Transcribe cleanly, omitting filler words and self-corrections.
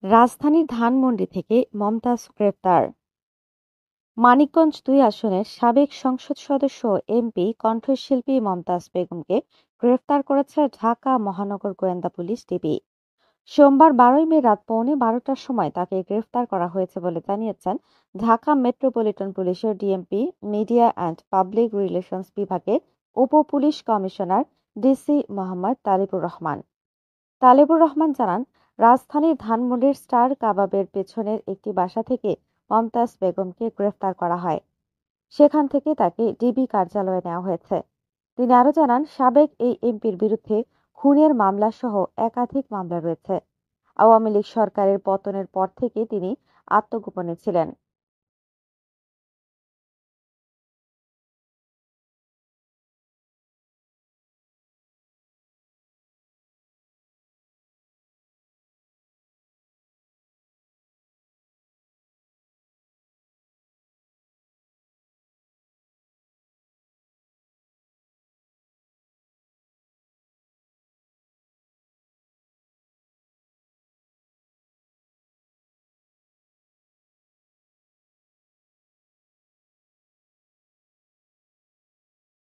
রাজধানীর ধানমন্ডি থেকে মমতাজ গ্রেপ্তার। মানিকগঞ্জ ২ আসনের সাবেক সংসদ সদস্য এমপি কণ্ঠশিল্পী মমতাজ বেগমকে গ্রেফতার করেছে ঢাকা মহানগর গোয়েন্দা পুলিশ ডিবি। সোমবার ১২ মে রাত পৌনে ১২টার সময় তাকে গ্রেফতার করা হয়েছে বলে জানিয়েছেন ঢাকা মেট্রোপলিটন পুলিশের DMP media and public relations বিভাগের উপ-পুলিশ কমিশনার ডিসি মোহাম্মদ তালেবুর রহমান জানান, রাজধানীর ধানমন্ডির স্টার কাবাবের পেছনের একটি বাসা থেকে মমতাজ বেগমকে গ্রেফতার করা হয়। সেখান থেকে তাকে ডিবি কার্যালয়ে নেওয়া হয়েছে। তিনি আরও জানান, সাবেক এই এমপির বিরুদ্ধে খুনের মামলা সহ একাধিক মামলা রয়েছে। আওয়ামী লীগ সরকারের পতনের পর থেকে তিনি আত্মগোপনে ছিলেন।